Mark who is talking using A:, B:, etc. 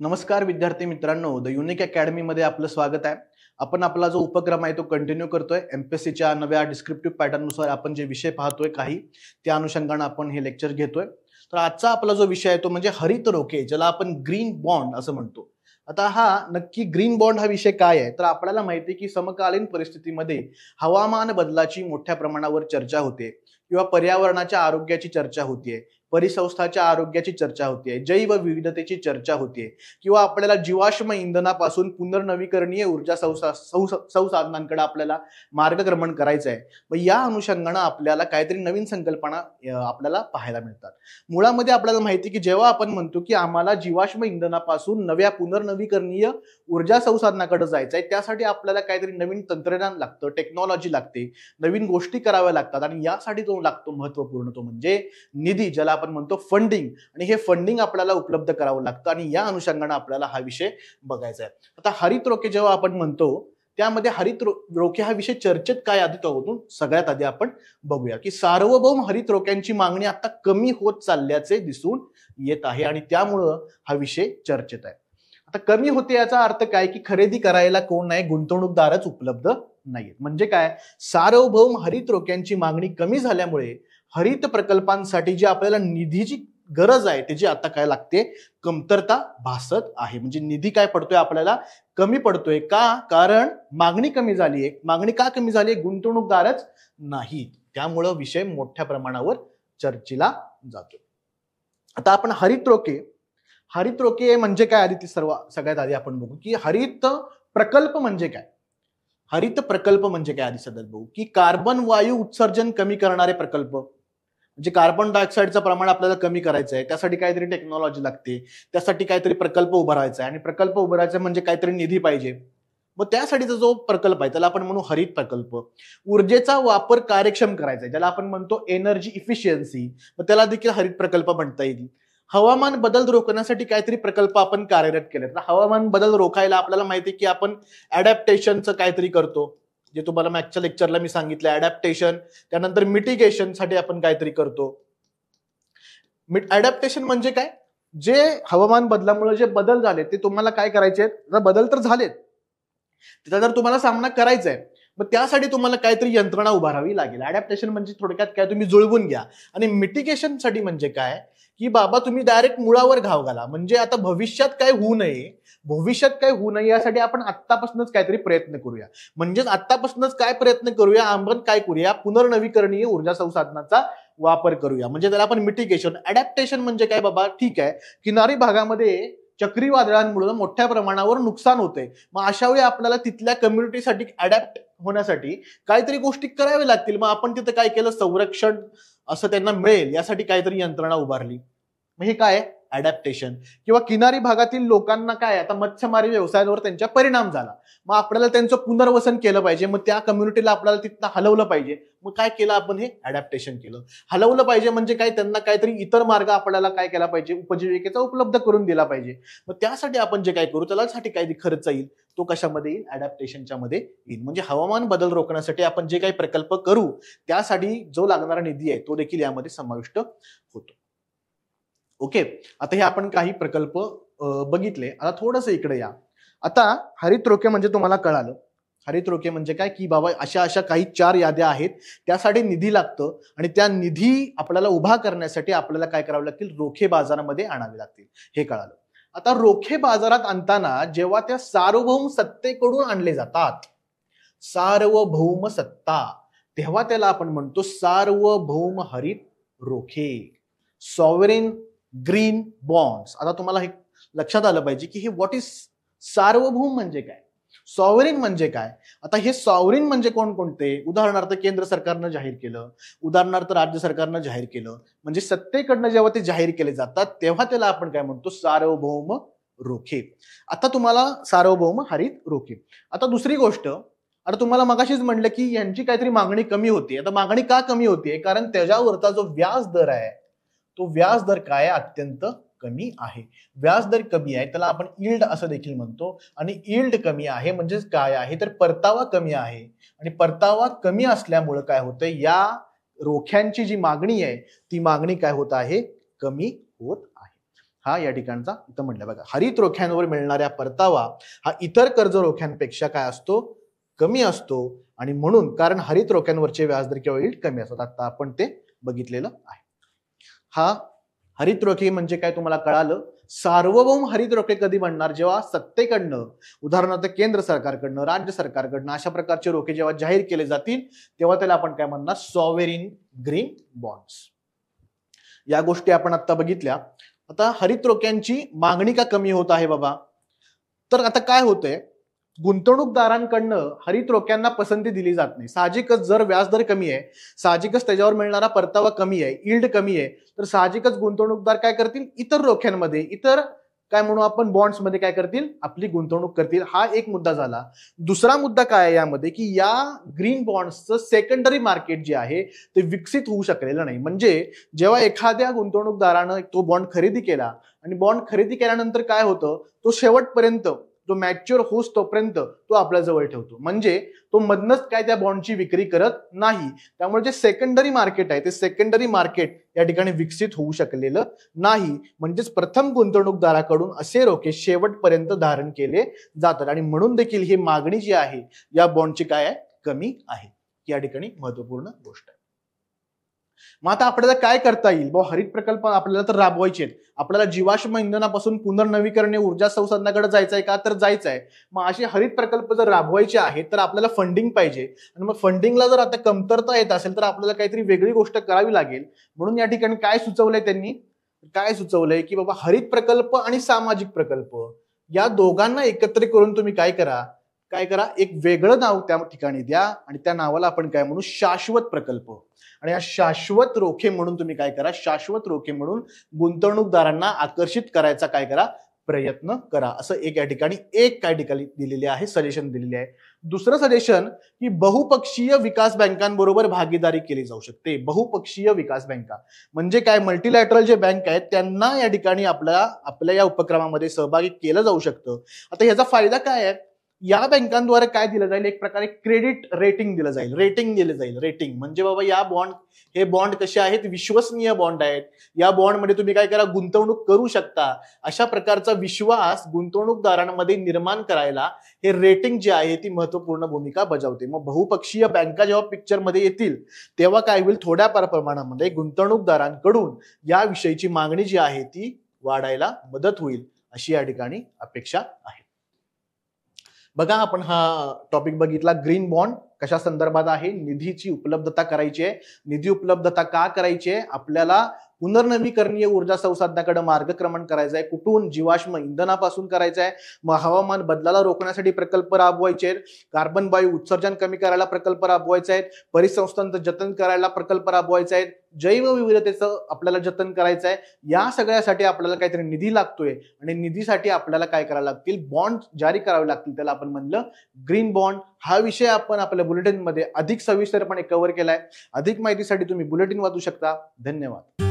A: नमस्कार विद्यार्थी मित्रांनो, द युनिक अकॅडमी मध्ये आपलं स्वागत आहे. आपण आपला जो उपक्रम आहे तो कंटिन्यू करतोय. एमपीएससीच्या नव्या डिस्क्रिप्टिव्ह पॅटर्न नुसार आपण जे विषय पाहतोय काही त्या अनुषंगाने आपण हे लेक्चर घेतोय. तर आजचा आपला जो विषय आहे तो म्हणजे हरित रोखे, ज्याला आपण ग्रीन बॉन्ड असं म्हणतो. आता हा नक्की ग्रीन बॉन्ड हा विषय काय आहे, तर आपल्याला माहिती आहे की समकालीन परिस्थितीमध्ये हवामान बदलाची मोठ्या प्रमाणावर चर्चा होते किंवा पर्यावरणाच्या आरोग्याची चर्चा होतीये, परिसंस्थाच्या आरोग्याची चर्चा होतीये, जैव विविधतेची चर्चा होतीये किंवा आपल्याला जीवाश्म इंधनापासून पुनर्नवीकरणीय ऊर्जा संसाधनांकडे आपल्याला मार्गक्रमण करायचं आहे. मग या अनुषंगाने आपल्याला काहीतरी नवीन संकल्पना आपल्याला पाहायला मिळतात. मुळामध्ये आपल्याला माहिती की जेव्हा आपण म्हणतो की आम्हाला जीवाश्म इंधनापासून नव्या पुनर्नवीकरणीय ऊर्जा संसाधनाकडे जायचं आहे, त्यासाठी आपल्याला काहीतरी नवीन तंत्रज्ञान लागतं, टेक्नॉलॉजी लागते, नवीन गोष्टी कराव्या लागतात आणि यासाठी जो लागतो महत्वपूर्ण तो म्हणजे निधी, ज्याला आपण म्हणतो फंडिंग. आणि हे फंडिंग आपल्याला उपलब्ध करावं लागतं आणि या अनुषंगाने आपल्याला हा विषय बघायचा आहे. आता हरित रोखे जेव्हा आपण म्हणतो त्यामध्ये हरित रोखे हा विषय चर्चेत काय आधी होतो, सगळ्यात आधी आपण बघूया की सार्वभौम हरित रोख्यांची मागणी आता कमी होत चालल्याचे दिसून येत आहे आणि त्यामुळं हा विषय चर्चेत आहे. आता कमी होते याचा अर्थ काय की खरेदी करायला कोण नाही, गुंतवणूकदारच उपलब्ध नाहीत. म्हणजे काय, सार्वभौम हरित रोख्यांची मागणी कमी झाल्यामुळे हरित प्रकल्पांसाठी जी आपल्याला निधीची गरज आहे त्याची आता काय लागते, कमतरता भासत आहे. म्हणजे निधी काय पडतोय आपल्याला, कमी पडतोय. का? कारण मागणी कमी झाली आहे. मागणी का कमी झाली आहे? गुंतवणूकदारच नाहीत. त्यामुळं विषय मोठ्या प्रमाणावर चर्चेला जातो. आता आपण हरित रोखे म्हणजे काय आधी सगळ्यात आधी आपण बघू की हरित प्रकल्प म्हणजे काय. हरित प्रकल्प म्हणजे काय आधी सध्या बघू की कार्बन वायू उत्सर्जन कमी करणारे प्रकल्प. म्हणजे कार्बन डायऑक्साईडचं प्रमाण आपल्याला कमी करायचं आहे, त्यासाठी काहीतरी टेक्नॉलॉजी लागते, त्यासाठी काहीतरी प्रकल्प उभारायचा आहे आणि प्रकल्प उभारायचा म्हणजे काहीतरी निधी पाहिजे. मग त्यासाठीचा जो प्रकल्प आहे त्याला आपण म्हणू हरित प्रकल्प. ऊर्जेचा वापर कार्यक्षम करायचा आहे, ज्याला आपण म्हणतो एनर्जी इफिशियन्सी, मग त्याला देखील हरित प्रकल्प म्हणता येईल. हवामान बदल रोखण्यासाठी काहीतरी प्रकल्प आपण कार्यरत केले. तर हवामान बदल रोखायला आपल्याला माहिती की आपण ऍडॅप्टेशनचं काहीतरी करतो, जे तुम्हाला मागच्या लेक्चरला मी सांगितलं. ऍडॅप्टेशन, त्यानंतर मिटिगेशन साठी आपण काहीतरी करतो. ऍडॅप्टेशन म्हणजे काय, जे हवामान बदलामुळे जे बदल झाले ते तुम्हाला काय करायचे आहेत, बदल तर झालेत, त्याचा जर तुम्हाला सामना करायचा आहे मग त्यासाठी तुम्हाला काहीतरी यंत्रणा उभारावी लागेल. ऍडॅप्टेशन म्हणजे थोडक्यात काय, तुम्ही जुळवून घ्या. आणि मिटिगेशन साठी म्हणजे काय की बाबा तुम्ही डायरेक्ट मुळावर घाव घाला. म्हणजे आता भविष्यात काय होऊ नये यासाठी आपण आत्तापासूनच काहीतरी प्रयत्न करूया. म्हणजेच आत्तापासूनच काय प्रयत्न करूया, आपण काय करूया, पुनर्नवीकरणीय ऊर्जा संसाधनाचा वापर करूया. म्हणजे त्याला आपण मिटिगेशन. ऍडॅप्टेशन म्हणजे काय, बाबा ठीक आहे, किनारी भागामध्ये चक्रीवादळांमुळे मोठ्या प्रमाणावर नुकसान होते, मग अशा वेळी आपल्याला तिथल्या कम्युनिटीसाठी अडॅप्ट होण्यासाठी काहीतरी गोष्टी कराव्या लागतील. मग आपण तिथं काय केलं, संरक्षण असं त्यांना मिळेल यासाठी काहीतरी यंत्रणा उभारली. मग हे काय, अडॅप्टेशन. किंवा किनारी भागातील लोकांना काय, आता मत्स्यमारी व्यवसायावर त्यांच्या परिणाम झाला, मग आपल्याला त्यांचं पुनर्वसन केलं पाहिजे, मग त्या कम्युनिटीला आपल्याला तिथं हलवलं पाहिजे. मग काय केलं आपण, हे अडॅप्टेशन केलं. हलवलं पाहिजे म्हणजे काय, त्यांना काहीतरी इतर मार्ग आपल्याला काय केला पाहिजे, उपजीविकेचा उपलब्ध करून दिला पाहिजे. मग त्यासाठी आपण जे काय करू त्यासाठी काही खर्च येईल, तो कशामध्ये येईल, अडॅप्टेशनच्या मध्ये येईल. म्हणजे हवामान बदल रोखण्यासाठी आपण जे काही प्रकल्प करू त्यासाठी जो लागणारा निधी आहे तो देखील यामध्ये समाविष्ट होतो. ओके, आता हे आपण काही प्रकल्प बघितले. आता थोडस इकडे या. आता हरित रोखे म्हणजे तुम्हाला कळालं, हरित रोखे म्हणजे काय की बाबा अशा काही 4 याद्या आहेत, त्यासाठी निधी लागतं आणि त्या निधी आपल्याला उभा करण्यासाठी आपल्याला काय करावं लागतील, रोखे बाजारामध्ये आणावे लागतील, हे कळालं. आता रोखे बाजारात आणताना जेव्हा त्या सार्वभौम सत्तेकडून आणले जातात, सार्वभौम सत्ता, तेव्हा त्याला आपण म्हणतो सार्वभौम हरित रोखे, सॉव्हरेन ग्रीन बॉन्ड्स. आता तुम्हाला हे लक्षात आलं पाहिजे की हे व्हॉट इज सार्वभौम म्हणजे काय, सॉव्हरेन म्हणजे काय. आता हे सॉव्हरेन म्हणजे कोणकोणते, उदाहरणार्थ केंद्र सरकारनं जाहीर केलं, उदाहरणार्थ राज्य सरकारनं जाहीर केलं, म्हणजे सत्तेकडनं जेव्हा ते जाहीर केले जातात तेव्हा त्याला आपण काय म्हणतो, सार्वभौम रोखे. आता तुम्हाला सार्वभौम हरित रोखे. आता दुसरी गोष्ट, आता तुम्हाला मगाशीच म्हटलं की यांची काहीतरी मागणी कमी होती. आता मागणी का कमी होतीये, कारण त्याच्यावरचा जो व्याज दर आहे तो व्याज दर काय, अत्यंत कमी आहे. व्याज दर कमी आहे त्याला आपण यील्ड असं देखील म्हणतो. आणि यील्ड कमी आहे म्हणजेच काय आहे, तर परतावा कमी आहे. आणि परतावा कमी असल्यामुळे काय होतंय, या रोख्यांची जी मागणी आहे ती मागणी काय होत आहे, कमी होत आहे. हा या ठिकाणचा इथं म्हटलं बघा, हरित रोख्यांवर मिळणाऱ्या परतावा हा इतर कर्ज रोख्यांपेक्षा काय असतो, कमी असतो. आणि म्हणून कारण हरित रोख्यांवरचे व्याजदर किंवा यील्ड कमी असतात. आता आपण ते बघितलेलं आहे. हा हरित रोखे म्हणजे काय तुम्हाला कळालं. सार्वभौम हरित रोखे कधी बनणार, जेव्हा सत्तेकडनं, उदाहरणार्थ केंद्र सरकारकडनं, राज्य सरकारकडनं अशा प्रकारचे रोखे जेव्हा जाहीर केले जातील तेव्हा त्याला आपण काय म्हणणार, सॉव्हरेन ग्रीन बॉन्ड्स. या गोष्टी आपण आता बघितल्या. आता हरित रोख्यांची मागणी का कमी होत आहे बाबा, तर आता काय होतंय, गुंतवणूकदारांकडनं हरित रोख्यांना पसंती दिली जात नाही. साहजिकच जर व्याजदर कमी आहे, साहजिकच त्याच्यावर मिळणारा परतावा कमी आहे, यील्ड कमी आहे, तर साहजिकच गुंतवणूकदार काय करतील, इतर रोख्यांमध्ये, इतर काय म्हणू आपण बॉन्ड्समध्ये काय करतील, आपली गुंतवणूक करतील. हा एक मुद्दा झाला. दुसरा मुद्दा काय आहे यामध्ये, की या ग्रीन बॉन्ड्सचं सेकंडरी मार्केट जे आहे ते विकसित होऊ शकलेलं नाही. म्हणजे जेव्हा एखाद्या गुंतवणूकदारानं तो बॉन्ड खरेदी केला आणि बॉन्ड खरेदी केल्यानंतर काय होतं, तो शेवटपर्यंत, तो मॅच्युअर होस तोपर्यंत तो आपल्या जवळ ठेवतो. म्हणजे तो मधनच काय त्या बॉन्डची विक्री करत नाही. त्यामुळे जे सेकंडरी मार्केट आहे ते सेकंडरी मार्केट या ठिकाणी विकसित होऊ शकलेलं नाही. म्हणजेच प्रथम गुंतवणूकदाराकडून असे रोखे शेवटपर्यंत धारण केले जातात आणि म्हणून देखील ही मागणी जी आहे या बॉन्डची काय आहे, कमी आहे. या ठिकाणी महत्वपूर्ण गोष्ट आहे. मग आता आपल्याला काय करता येईल, हरित प्रकल्प आपल्याला तर राबवायचे आहेत. आपल्याला जीवाश्म इंधनापासून पुनर्नवीकरणीय ऊर्जा संसाधनाकडे जायचंय का, तर जायचंय. मग असे हरित प्रकल्प जर राबवायचे आहेत तर आपल्याला फंडिंग पाहिजे. आणि मग फंडिंगला जर आता कमतरता येत असेल तर आपल्याला काहीतरी वेगळी गोष्ट करावी लागेल. म्हणून या ठिकाणी काय सुचवलंय त्यांनी, काय सुचवलंय की बाबा हरित प्रकल्प आणि सामाजिक प्रकल्प या दोघांना एकत्र करून तुम्ही काय करा, एक वेगळं नाव त्या ठिकाणी द्या आणि त्या नावाला आपण काय म्हणू, शाश्वत प्रकल्प. आणि या शाश्वत रोखे म्हणून तुम्ही काय करा, शाश्वत रोखे म्हणून गुंतवणूकदारांना आकर्षित करायचा काय करा, प्रयत्न करा. असं एक या ठिकाणी काय ठिकाणी दिलेले आहे, सजेशन दिलेले आहे. दुसरं सजेशन की बहुपक्षीय विकास बँकांबरोबर भागीदारी केली जाऊ शकते. बहुपक्षीय विकास बँका म्हणजे काय, मल्टीलॅटरल जे बँक आहेत त्यांना या ठिकाणी आपल्या या उपक्रमामध्ये सहभागी केलं जाऊ शकतं. आता ह्याचा फायदा काय आहे, या बँकांद्वारे काय दिलं जाईल, एक प्रकारे क्रेडिट रेटिंग दिलं जाईल. रेटिंग म्हणजे बाबा हे बॉन्ड कसे आहेत, विश्वसनीय बॉन्ड आहेत, या बॉन्डमध्ये तुम्ही काय करा, गुंतवणूक करू शकता. अशा प्रकारचा विश्वास गुंतवणूकदारांमध्ये निर्माण करायला हे रेटिंग जे आहे ती महत्वपूर्ण भूमिका बजावते. मग बहुपक्षीय बँका जेव्हा पिक्चरमध्ये येतील तेव्हा काय होईल, थोड्या प्रमाणामध्ये गुंतवणूकदारांकडून या विषयीची मागणी जी आहे ती वाढायला मदत होईल, अशी या ठिकाणी अपेक्षा आहे. बघा, आपण हा टॉपिक बघितला, ग्रीन बॉन्ड कशा संदर्भात आहे, निधीची उपलब्धता करायची आहे. निधी उपलब्धता का करायची आहे, आपल्याला पुनर्नवीकरणीय ऊर्जा संसाधनाकडे मार्गक्रमण करायचं आहे. कुठून, जीवाश्म इंधनापासून करायचं आहे. मग हवामान बदलाला रोखण्यासाठी प्रकल्प राबवायचे आहेत, कार्बन वायू उत्सर्जन कमी करायला प्रकल्प राबवायचे आहेत, परिसंस्थांचं जतन करायला प्रकल्प राबवायचे आहेत, जैवविविधतेचं आपल्याला जतन करायचं आहे. या सगळ्यासाठी आपल्याला काहीतरी निधी लागतोय आणि निधीसाठी आपल्याला काय करायला लागतील, बॉन्ड जारी करावे लागतील. त्याला आपण म्हणलं ग्रीन बॉन्ड. हा विषय आपण आपल्या बुलेटिनमध्ये अधिक सविस्तरपणे कव्हर केलाय. अधिक माहितीसाठी तुम्ही बुलेटिन वाचू शकता. धन्यवाद.